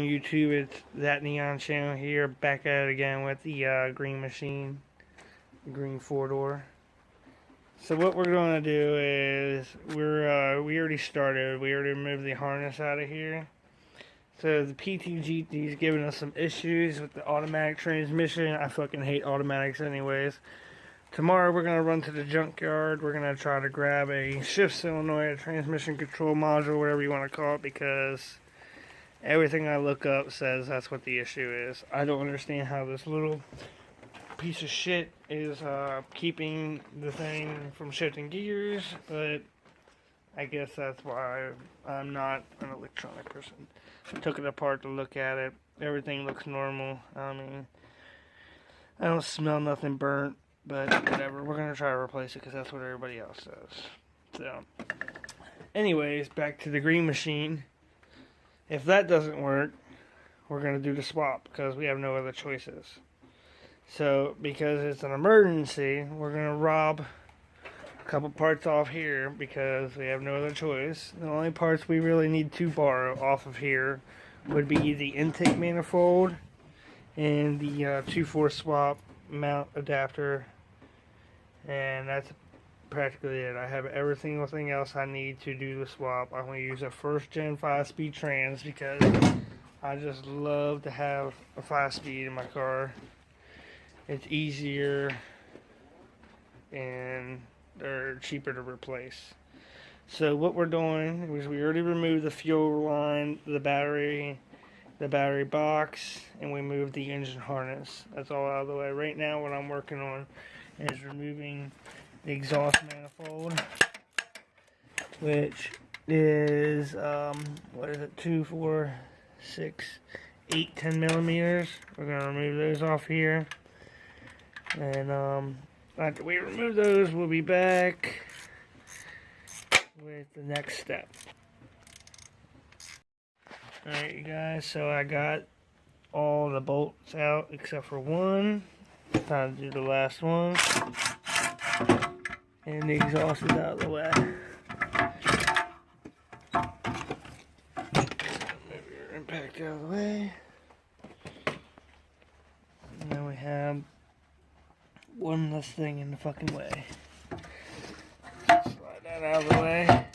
YouTube? It's That Neon channel here, back at it again with the green machine, the green 4-door. So what we're going to do is, we already started, we already removed the harness out of here. So the PT is giving us some issues with the automatic transmission. I fucking hate automatics anyways. Tomorrow we're going to run to the junkyard. We're going to try to grab a shift solenoid, a transmission control module, whatever you want to call it, because everything I look up says that's what the issue is. I don't understand how this little piece of shit is keeping the thing from shifting gears, but I guess that's why I'm not an electronic person. I took it apart to look at it. Everything looks normal. I mean, I don't smell nothing burnt, but whatever. We're going to try to replace it because that's what everybody else says. So, anyways, back to the green machine. If that doesn't work, we're going to do the swap because we have no other choices. So, because it's an emergency, we're going to rob a couple parts off here because we have no other choice. The only parts we really need to borrow off of here would be the intake manifold and the 2-4 swap mount adapter, and that's practically it. I have everything else I need to do the swap. I'm going to use a first gen 5-speed trans because I just love to have a 5-speed in my car. It's easier and they're cheaper to replace. So what we're doing is we already removed the fuel line, the battery box, and we moved the engine harness. That's all out of the way. Right now what I'm working on is removing the exhaust manifold, which is what is it, 2, 4, 6, 8, 10 millimeters. We're going to remove those off here, and after we remove those, we'll be back with the next step. Alright, you guys, so I got all the bolts out except for one. Time to do the last one. And the exhaust is out of the way. Move your impact out of the way. And then we have one less thing in the fucking way. Slide that out of the way.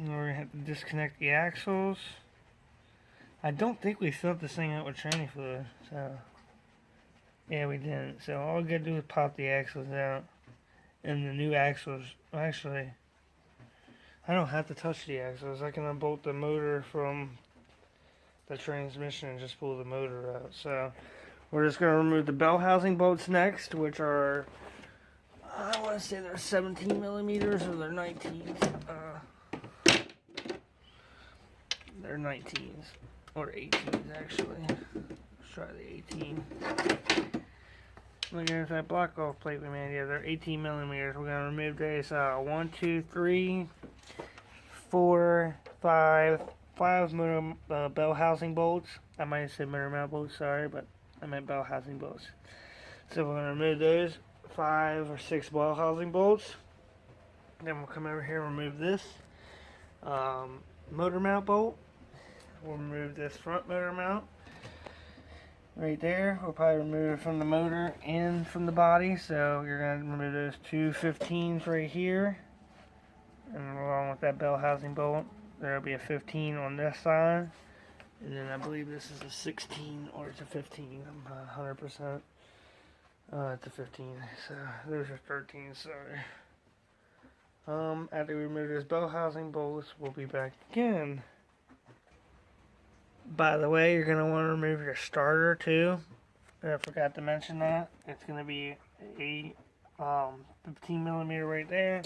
We're going to have to disconnect the axles. I don't think we filled this thing out with tranny fluid, so yeah, we didn't. So all we gotta do is pop the axles out, and the new axles. Actually, I don't have to touch the axles. I can unbolt the motor from the transmission and just pull the motor out. So we're just gonna remove the bell housing bolts next, which are, I want to say they're 17 millimeters or they're 19s. They're 19s. Or 18s actually. Let's try the 18. Look at that block off plate we made. Yeah, they're 18 millimeters. We're gonna remove this 1, 2, 3, 4, 5 motor bell housing bolts. I might have said motor mount bolts, sorry, but I meant bell housing bolts. So we're gonna remove those 5 or 6 bell housing bolts. Then we'll come over here and remove this motor mount bolt. We'll remove this front motor mount right there. We'll probably remove it from the motor and from the body. So you're going to remove those 2 15s right here. And along with that bell housing bolt, there will be a 15 on this side. And then I believe this is a 16 or it's a 15. I'm not 100%. It's a 15. So those are 13s, sorry. After we remove those bell housing bolts, we'll be back again. By the way, you're going to want to remove your starter too. I forgot to mention that. It's going to be a 15 millimeter right there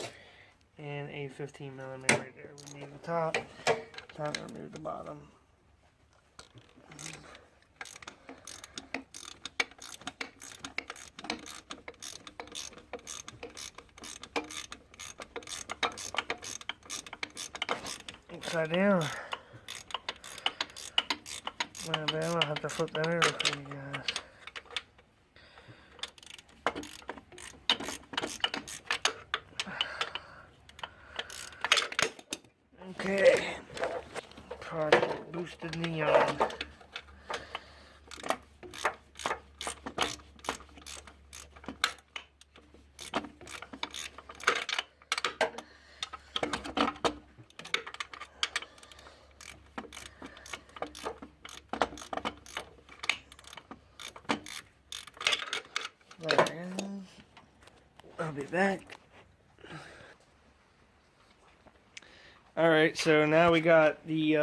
and a 15 millimeter right there. Remove the top. Time to remove the bottom. Upside down. Man, I'll have to flip that over for you guys. Okay, Project Boosted Neon. I'll be back. Alright, so now we got the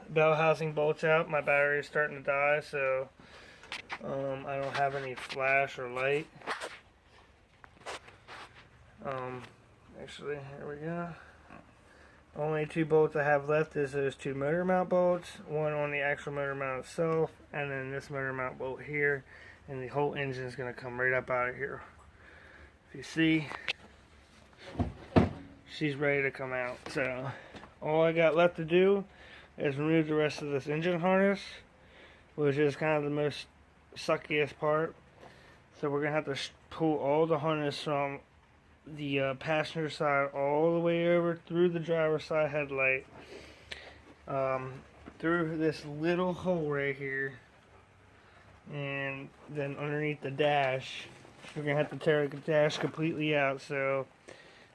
bell housing bolts out. My battery is starting to die, so I don't have any flash or light. Actually, here we go. Only two bolts I have left is those two motor mount bolts. One on the actual motor mount itself, and then this motor mount bolt here. And the whole engine is going to come right up out of here. If you see, she's ready to come out. So all I got left to do is remove the rest of this engine harness, which is kind of the most suckiest part. So we're going to have to pull all the harness from the passenger side all the way over through the driver's side headlight, through this little hole right here, and then underneath the dash. We're gonna have to tear the dash completely out, so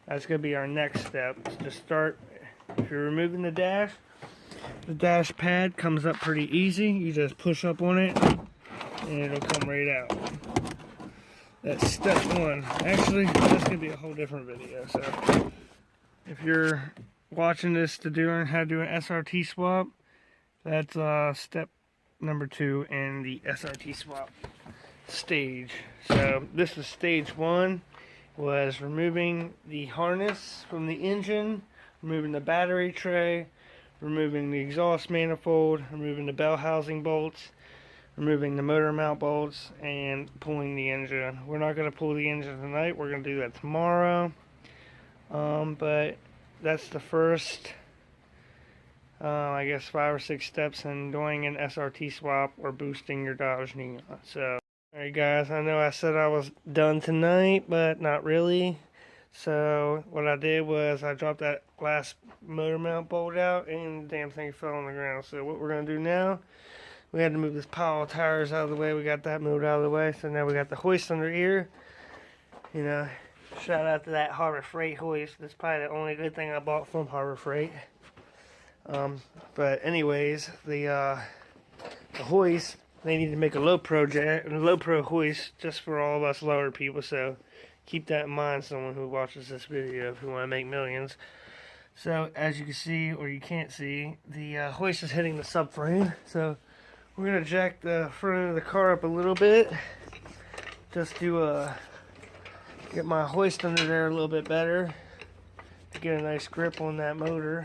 that's gonna be our next step. To start, if you're removing the dash pad comes up pretty easy. You just push up on it and it'll come right out. That's step one. Actually, that's gonna be a whole different video. So if you're watching this to learn how to do an SRT swap, that's step number 2 in the SRT swap stage. So this is stage 1, was removing the harness from the engine, removing the battery tray, removing the exhaust manifold, removing the bell housing bolts, removing the motor mount bolts, and pulling the engine. We're not going to pull the engine tonight, we're going to do that tomorrow. But that's the first I guess 5 or 6 steps in doing an SRT swap or boosting your Dodge Neon. So, alright guys, I know I said I was done tonight, but not really. So, what I did was I dropped that last motor mount bolt out and the damn thing fell on the ground. So what we're going to do now, we had to move this pile of tires out of the way. We got that moved out of the way. So now we got the hoist under here. You know, shout out to that Harbor Freight hoist. That's probably the only good thing I bought from Harbor Freight. But anyways, the hoist, they need to make a low pro hoist just for all of us lower people. So keep that in mind, someone who watches this video, if you want to make millions. So as you can see, or you can't see, the hoist is hitting the subframe. So we're gonna jack the front end of the car up a little bit, just to get my hoist under there a little bit better, to get a nice grip on that motor.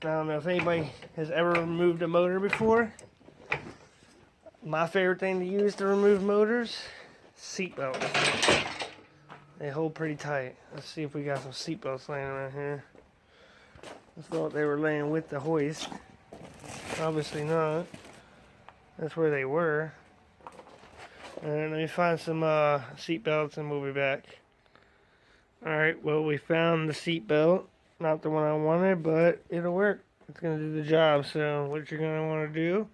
I don't know if anybody has ever removed a motor before. My favorite thing to use to remove motors, seat belts. They hold pretty tight. Let's see if we got some seat belts laying around here. I thought they were laying with the hoist. Obviously not. That's where they were. Alright, let me find some seat belts and we'll be back. Alright, well, we found the seat belt. Not the one I wanted, but it'll work. It's going to do the job. So what you're going to want to do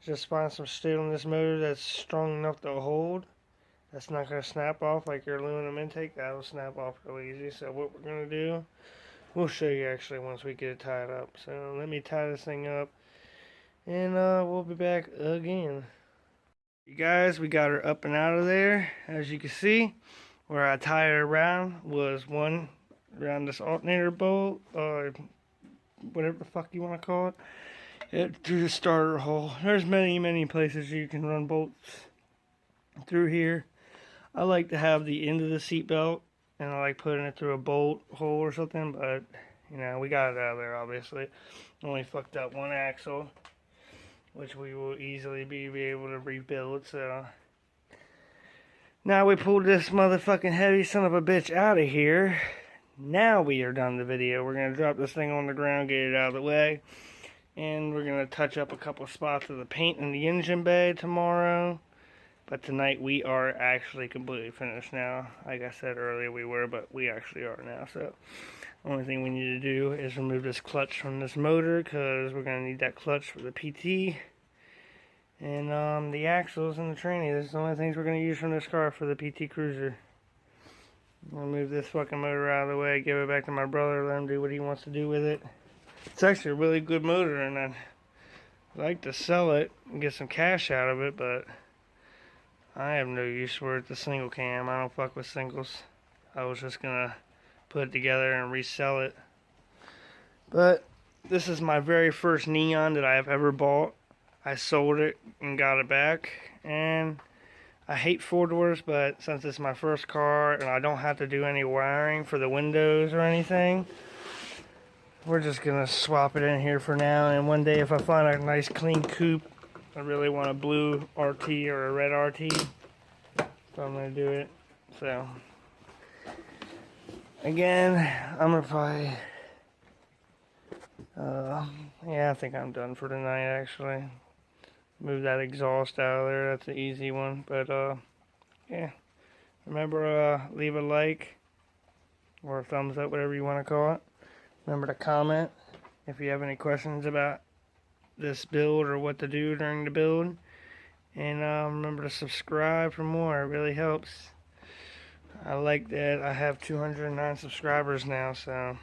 is just find some steel in this motor that's strong enough to hold. That's not going to snap off like your aluminum intake. That'll snap off real easy. So what we're going to do, we'll show you actually once we get it tied up. So let me tie this thing up, and we'll be back again. You guys, we got her up and out of there. As you can see, where I tied her around was one around this alternator bolt, or whatever the fuck you want to call it, through the starter hole. There's many places you can run bolts through here. I like to have the end of the seat belt, and I like putting it through a bolt hole or something, but you know, we got it out of there. Obviously only fucked up one axle, which we will easily be able to rebuild. So now we pulled this motherfucking heavy son of a bitch out of here. Now we are done the video. We're going to drop this thing on the ground, get it out of the way, and we're going to touch up a couple spots of the paint in the engine bay tomorrow. But tonight we are actually completely finished now. Like I said earlier we were, but we actually are now. So the only thing we need to do is remove this clutch from this motor, because we're going to need that clutch for the PT. And the axles and the tranny. This is the only things we're going to use from this car for the PT Cruiser. I'm going to move this fucking motor out of the way, give it back to my brother, let him do what he wants to do with it. It's actually a really good motor, and I'd like to sell it and get some cash out of it, but I have no use for it. The single cam, I don't fuck with singles. I was just going to put it together and resell it. But this is my very first Neon that I have ever bought. I sold it and got it back, and I hate 4-doors, but since it's my first car and I don't have to do any wiring for the windows or anything, we're just gonna swap it in here for now. And one day if I find a nice clean coupe, I really want a blue RT or a red RT, so I'm gonna do it. So again, I'm gonna probably yeah, I think I'm done for tonight actually. Move that exhaust out of there, that's an easy one. But yeah, remember, leave a like or a thumbs up, whatever you want to call it. Remember to comment if you have any questions about this build or what to do during the build. And remember to subscribe for more, it really helps. I like that I have 209 subscribers now, so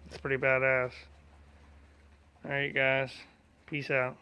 it's pretty badass. Alright guys, peace out.